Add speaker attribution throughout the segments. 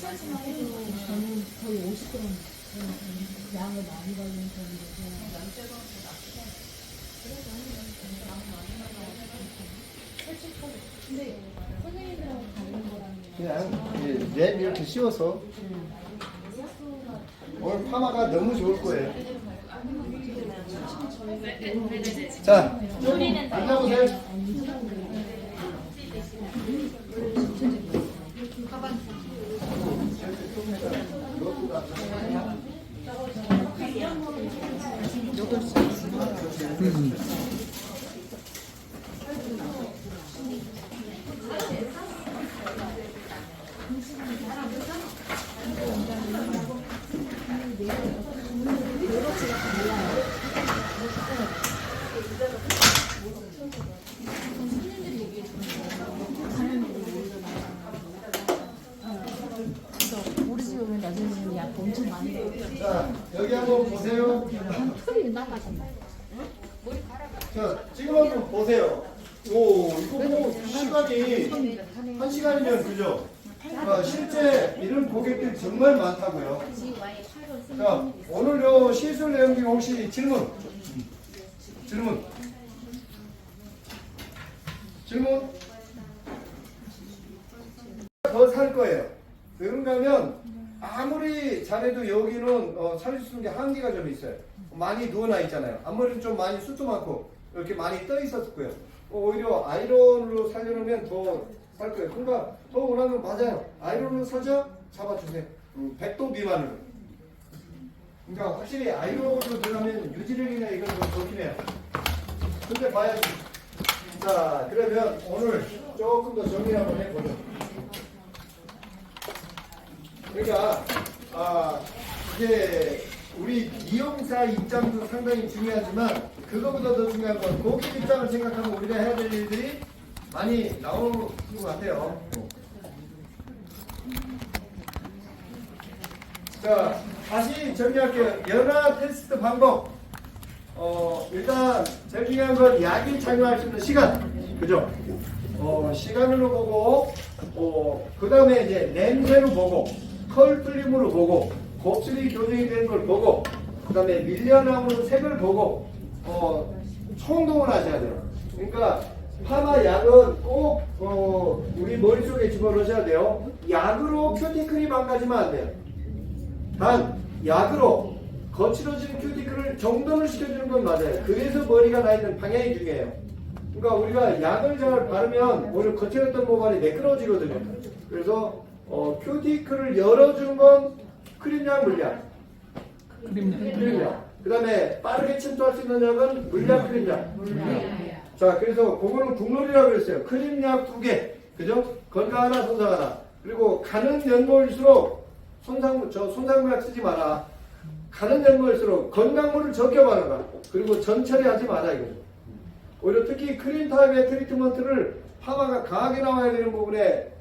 Speaker 1: 저는 거의 50g 양을 많이 걸리는 편인데 근데 선생님들하고 다른 거랑
Speaker 2: 그냥 랩 이렇게 씌워서 오늘 파마가 너무 좋을 거예요. 자, 앉아보세요.
Speaker 1: 우리 집에 오면 나중에 약 엄청 많이 먹어요.
Speaker 2: 자, 여기 한번 보세요.
Speaker 1: 털이 나가잖아요.
Speaker 2: 자, 지금 한번 보세요. 오, 이거 뭐 시간이 1시간이면 그죠? 실제 이런 고객들 정말 많다고요. 자, 오늘 요 시술 내용 중에 혹시 질문? 더 살 거예요. 왜 그런가 하면 아무리 잘해도 여기는 살릴 수 있는 게 한계가 좀 있어요. 많이 누워나 있잖아요. 앞머리는 좀 많이 숱도 많고 이렇게 많이 떠 있었고요. 오히려 아이론으로 살려놓으면 더 살 거예요. 그러니까 더 원하면 맞아요. 아이론으로 사자 잡아주세요. 100도 미만으로. 그러니까 확실히 아이론으로 들어가면 유지력이나 이건 좀 좋긴 해요. 근데 봐야지. 자, 그러면 오늘 조금 더 정리 한번 해보죠. 그러니까 이제 우리 이용사 입장도 상당히 중요하지만 그거보다 더 중요한 건 고객 입장을 생각하면 우리가 해야 될 일들이 많이 나오는 것 같아요. 자, 다시 정리할게요. 연화 테스트 방법. 일단 제일 중요한 건 약이 작용할 수 있는 시간. 그죠? 시간으로 보고, 그 다음에 이제 냄새로 보고, 컬 풀림으로 보고, 곱슬이 교정이 되는 걸 보고, 그 다음에 밀려나오는 색을 보고, 총동을 하셔야 돼요. 그러니까, 파마 약은 꼭, 우리 머릿속에 집어넣으셔야 돼요. 약으로 큐티클이 망가지면 안 돼요. 단, 약으로 거칠어지는 큐티클을 정돈을 시켜주는 건 맞아요. 그래서 머리가 나 있는 방향이 중요해요. 그러니까 우리가 약을 잘 바르면 오히려 거칠었던 모발이 매끄러워지거든요. 그래서 큐티클을 열어주는 건 크림약, 물약. 크림약. 그 다음에 빠르게 침투할 수 있는 약은 물약, 크림약. 자, 그래서 그거는 국룰이라고 그랬어요. 크림약 2개. 그죠? 건강 하나, 손상 하나. 그리고 가는 연모일수록 손상약 쓰지 마라. 가는 연모일수록 건강물을 적게 바르라. 그리고 전처리 하지 마라 이거죠. 오히려 특히 크림 타입의 트리트먼트를 파마가 강하게 나와야 되는 부분에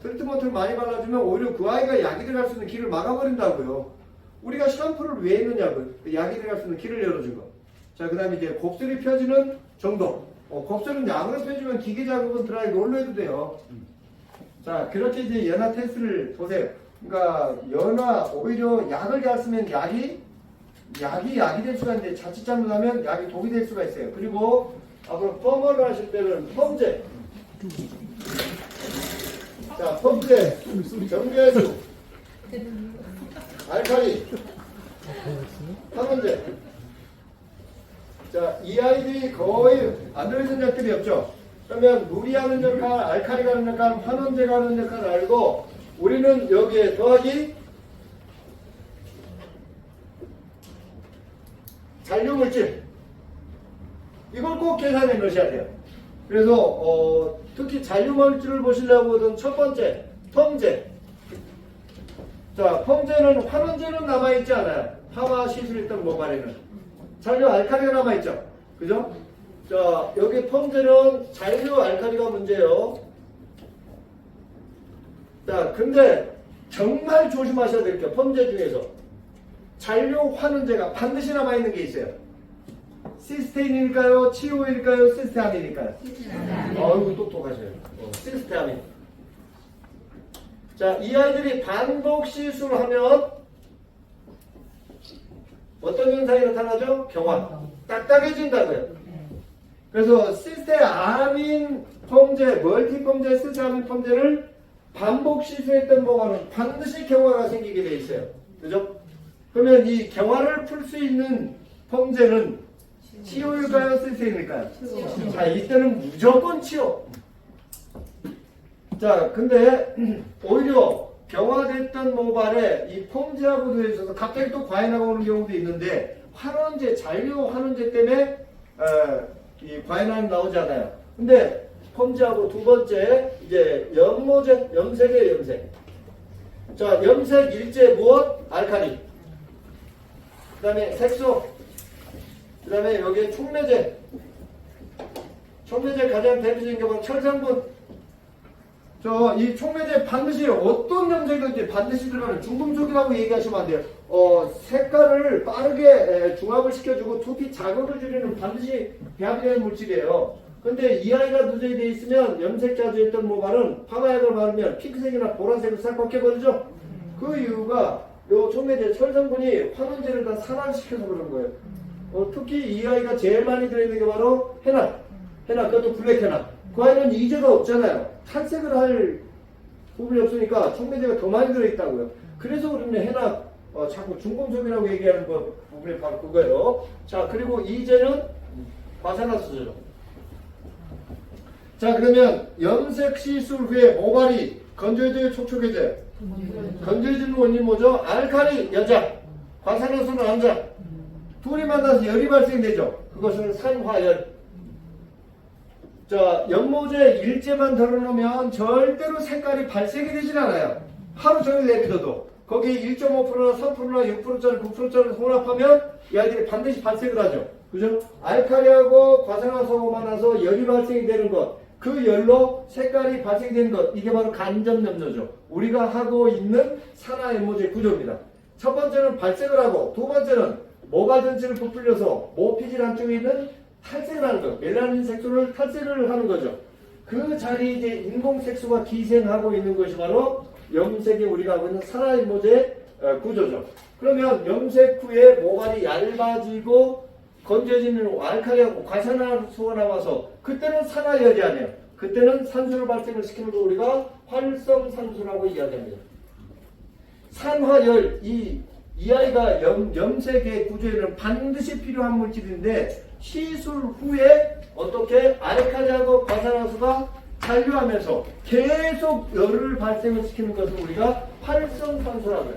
Speaker 2: 트리트먼트를 많이 발라주면 오히려 그 아이가 약이 들어갈 수 있는 길을 막아버린다고요. 우리가 샴푸를 왜 했느냐고요. 약이 들어갈 수 있는 길을 열어준 거. 자, 그 다음에 이제 곱슬이 펴지는 정도. 곱슬은 약으로 펴주면 기계 작업은 드라이 롤로 해도 돼요. 자, 그렇게 이제 연화 테스트를 보세요. 그러니까 연화 오히려 약을 잘 쓰면 약이 될 수가 있는데 자칫 잘못하면 약이 독이 될 수가 있어요. 그리고 앞으로 펌을 하실 때는 펌제. 자, 펌제, 정제수, 알칼리, 항원제. 자, 이 아이들이 거의 안 들어있는 약들이 없죠. 그러면 물이 하는 역할, 알칼리가 하는 역할, 환원제가 하는 역할을 알고 우리는 여기에 더하기 잔류물질 이걸 꼭 계산해 넣으셔야 돼요. 그래서 특히 잔류물질을 보시려고 하던 첫 번째 펌제. 자, 펌제는 환원제는 남아있지 않아요. 파마 시술했던 모발에는 잔류 알칼리가 남아있죠. 그죠? 자, 여기 펌제는 잔류 알칼리가 문제예요. 자, 근데 정말 조심하셔야 될 게 펌제 중에서 잔류 환원제가 반드시 남아있는 게 있어요. 시스테인일까요? 치오일까요? 시스테아민일까요? 어이구 똑똑하셔요. 시스테아민. 자, 이 아이들이 반복 시술을 하면 어떤 현상이 나타나죠? 경화. 딱딱해진다고요. 그래서 시스테아민 펌제, 멀티펌제, 시스테아민 펌제를 반복 시술했던 모발은 반드시 경화가 생기게 돼 있어요. 그죠? 그러면 이 경화를 풀 수 있는 펌제는 치료일까요? 시스테일까요? 자, 이때는 무조건 치료. 자, 근데 오히려 경화됐던 모발에 이 펌제하고 들어있어서 갑자기 또 과잉화가 오는 경우도 있는데 환원제, 잔류 환원제 때문에 이 과잉화는 나오지 않아요. 근데 펌제하고 두 번째 이제 염모제, 염색이에요, 염색. 자, 염색 일제 무엇? 알칼리. 그 다음에 색소. 그 다음에 여기에 촉매제. 촉매제 가장 대표적인 경우는 철성분. 이 촉매제 반드시 어떤 염색이든지 반드시 들어가는 중금속이라고 얘기하시면 안 돼요. 색깔을 빠르게 중합을 시켜주고 두피 자극을 줄이는 반드시 배합이 되는 물질이에요. 근데 이 아이가 누적이 돼 있으면 염색자주했던 모발은 파마약을 바르면 핑크색이나 보라색으로 싹 바뀌어버리죠. 그 이유가 요 촉매제 철성분이 환원제를 다 산화시켜서 그런 거예요. 특히 이 아이가 제일 많이 들어있는 게 바로 헤나, 그것도 블랙 헤나. 그 아이는 이제가 없잖아요. 탈색을 할 부분이 없으니까 촉매제가 더 많이 들어있다고요. 그래서 우리는 헤나 자꾸 중금속이라고 얘기하는 부분이 바로 그거예요. 자, 그리고 이제는 과산화수소죠. 자, 그러면 염색 시술 후에 모발이 건조해져요, 촉촉해져요? 건조해지는 원인이 뭐죠? 알칼리 여자, 과산화수소 남자. 둘이 만나서 열이 발생되죠. 그것은 산화열. 자, 연모제 일제만 덜어놓으면 절대로 색깔이 발색이 되진 않아요. 하루 종일 내비둬도. 거기 1.5%나 3%나 6%짜리 9%짜리 혼합하면 이 아이들이 반드시 발색을 하죠. 그죠? 알칼리하고 과산화수소가 만나서 열이 발생이 되는 것. 그 열로 색깔이 발생되는 것. 이게 바로 간접염료죠. 우리가 하고 있는 산화연모제 구조입니다. 첫 번째는 발색을 하고 두 번째는 모발 전체를 부풀려서 모피질 안쪽에 있는 탈색을 하는 거, 멜라닌 색소를 탈색을 하는 거죠. 그 자리에 이제 인공 색소가 기생하고 있는 것이 바로 염색에 우리가 하고 있는 산화연모제 구조죠. 그러면 염색 후에 모발이 얇아지고 건조해지는 알칼리하고 과산화수소가 나와서 그때는 산화열이 아니에요. 그때는 산소를 발생을 시키는 거 우리가 활성산소라고 이야기합니다. 산화열, 이 아이가 염색의 구조에는 반드시 필요한 물질인데 시술 후에 어떻게 알칼리하고 과산화수소가 잔류하면서 계속 열을 발생을 시키는 것을 우리가 활성산소라고 해요.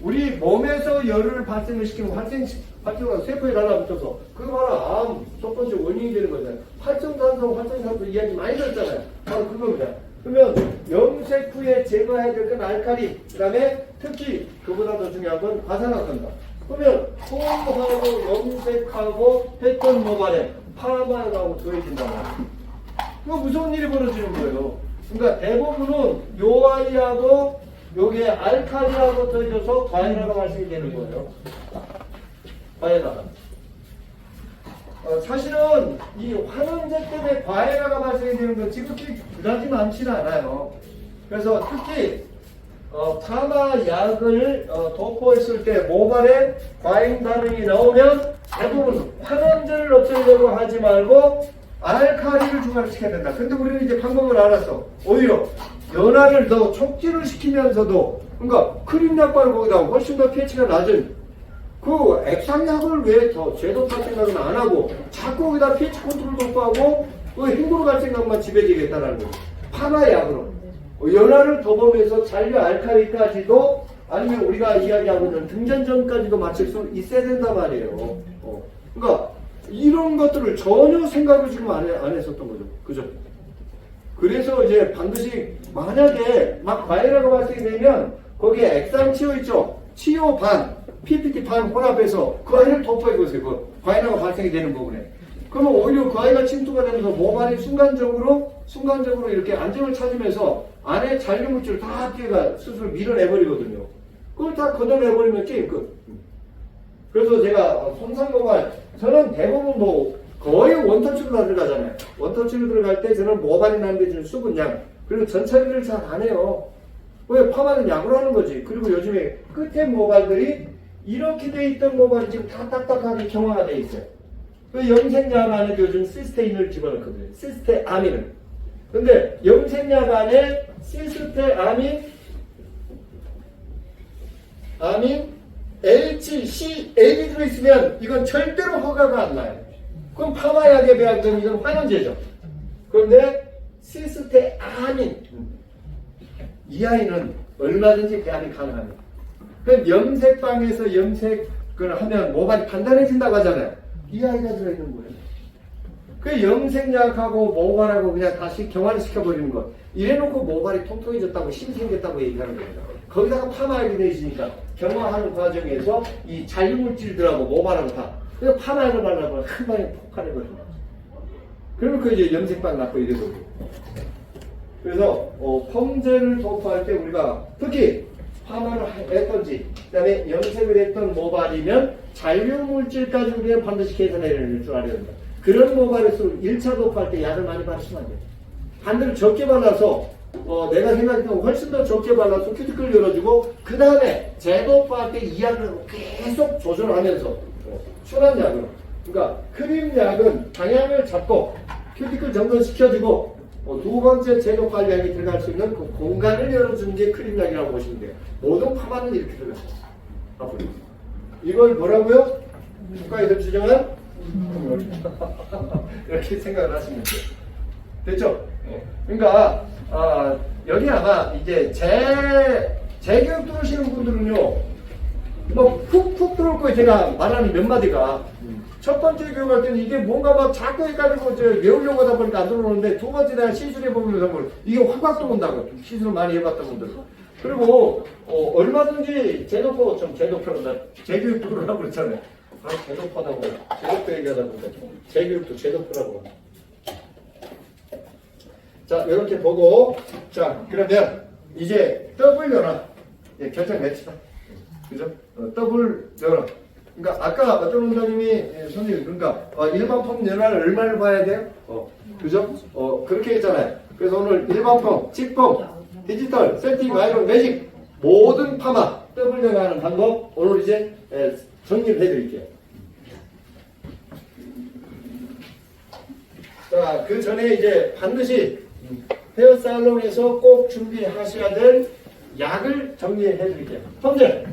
Speaker 2: 우리 몸에서 열을 발생을 시키는 활성산소가 세포에 달라붙어서 그거 바로 암 첫 번째 원인이 되는 거잖아요. 활성산소 이야기 많이 들었잖아요. 바로 그겁니다. 그러면 염색 후에 제거해야 될 건 알칼리, 그 다음에 특히 그보다 더 중요한 건 과산화수소입니다. 그러면 폼하고 염색하고 했던 모발에 파마하고 더해진다고. 그거 무서운 일이 벌어지는 거예요. 그러니까 대부분은 요 아이하고 요게 알칼리하고 더해져서 과잉화가 발생이 되는 거예요. 과잉화가. 사실은 이 환원제 때문에 과잉화가 발생이 되는 건 지극히 그다지 많지는 않아요. 그래서 특히 파마약을 도포했을 때 모발에 과잉 반응이 나오면 대부분 환원제를 없애려고 하지 말고 알칼리를 중화시켜야 된다. 근데 우리는 이제 방법을 알았어. 오히려 연화를 더 촉진을 시키면서도, 그러니까 크림약 바르고보다 훨씬 더 pH가 낮은 그 액상약을 왜 더 제도파 생각은 안 하고 자꾸 거기다 pH 컨트롤 도포하고 그 힘으로 갈 생각만 지배지겠다라는 거예요. 파마약으로 연화를 더 보면서 잔류 알칼리까지도, 아니면 우리가 이야기하고 있는 등전전까지도 맞출 수 있어야 된단 말이에요. 그러니까 이런 것들을 전혀 생각을 지금 안 했었던 거죠. 그죠? 그래서 이제 반드시 만약에 막 과잉화가 발생이 되면 거기에 액상치오 있죠? 치오 반, PPT 반 혼합해서 그 아이를 도포해보세요. 그 과잉화가 발생이 되는 부분에. 그러면 오히려 그 아이가 침투가 되면서 모발이 순간적으로 이렇게 안정을 찾으면서 안에 잔류물질을 다 걔가 스스로 밀어내버리거든요. 그걸 다 걷어내버리면 게임 끝. 그래서 제가 손상모발, 저는 대부분 거의 원터치로 다 들어가잖아요. 원터치로 들어갈 때 저는 모발이 남겨주는 수분량, 그리고 전처리를 잘 안 해요. 왜? 파마는 약으로 하는 거지. 그리고 요즘에 끝에 모발들이 이렇게 돼 있던 모발이 지금 다 딱딱하게 경화가 돼 있어요. 그 염색약 안에 요즘 시스테인을 집어넣거든요. 시스테아민을. 근데 염색약 안에 시스테아민, HCL이 들어있으면 이건 절대로 허가가 안 나요. 그럼 파마약에 비하면 이건 환원제죠. 그런데 시스테아민, 이 아이는 얼마든지 배합이 가능합니다. 그 염색방에서 염색을 하면 모발이 단단해진다고 하잖아요. 이 아이가 들어있는 거예요. 그 염색약하고 모발하고 그냥 다시 경화를 시켜버리는 것. 이래놓고 모발이 통통해졌다고 힘 생겼다고 얘기하는 겁니다. 거기다가 파마약이 돼 있으니까 경화하는 과정에서 이 잔류물질들하고 모발하고 다 그래서 파마약을 발라보면 한 방에 폭발해버립니다. 그러면 그 이제 염색방 갖고 이래 버리고. 그래서 펌제를 도포할 때 우리가 특히 파마를 했던지 그다음에 염색을 했던 모발이면 잔류물질까지 우리는 반드시 계산해야 될 줄 알아야 됩니다. 그런 모발일수록 1차 도포할 때 약을 많이 바르시면 안 돼요. 반대로 적게 발라서 내가 생각했던 훨씬 더 적게 발라서 큐티클 열어주고 그 다음에 재도포할 때 이 약을 계속 조절하면서 순한 약으로 그러니까 크림 약은 방향을 잡고 큐티클 정돈시켜주고 두 번째 제도 관리약이 들어갈 수 있는 그 공간을 열어주는 게 크림약이라고 보시면 돼요. 모든 파마는 이렇게 들어가요. 앞으로. 이걸 뭐라고요? 국가에서 지정한 이렇게 생각을 하시면 돼요. 됐죠? 그러니까 여기 아마 이제 재교육 들으시는 분들은요, 뭐 푹푹 들어올 거예요. 제가 말하는 몇 마디가. 첫 번째 교육할 때는 이게 뭔가 막 자꾸 헷갈리고 외우려고 하다 보니까 안 들어오는데 두 번째 내가 시술해보면서 이게 확 들어온다고. 시술을 많이 해봤던 분들. 그리고 얼마든지 제도표, 제도표는 재교육 들으라고 그랬잖아요. 제도표라고. 제도표 얘기하다 보니까 재교육도 제도표라고. 자, 이렇게 보고 자, 그러면 이제 W나 결정 맺히다. 그죠? W나. 그러니까 아까 어떤 원장님이 선생님 그러니까 일반 펌 연화를 얼마를 봐야 돼요? 그죠? 그렇게 했잖아요. 그래서 오늘 일반 펌, 직펌, 디지털, 세팅, 아이론, 매직 모든 파마 W 연화하는 방법 오늘 이제 정리를 해드릴게요. 자, 그 전에 이제 반드시 헤어살롱에서 꼭 준비하셔야 될 약을 정리해 드릴게요. 펌제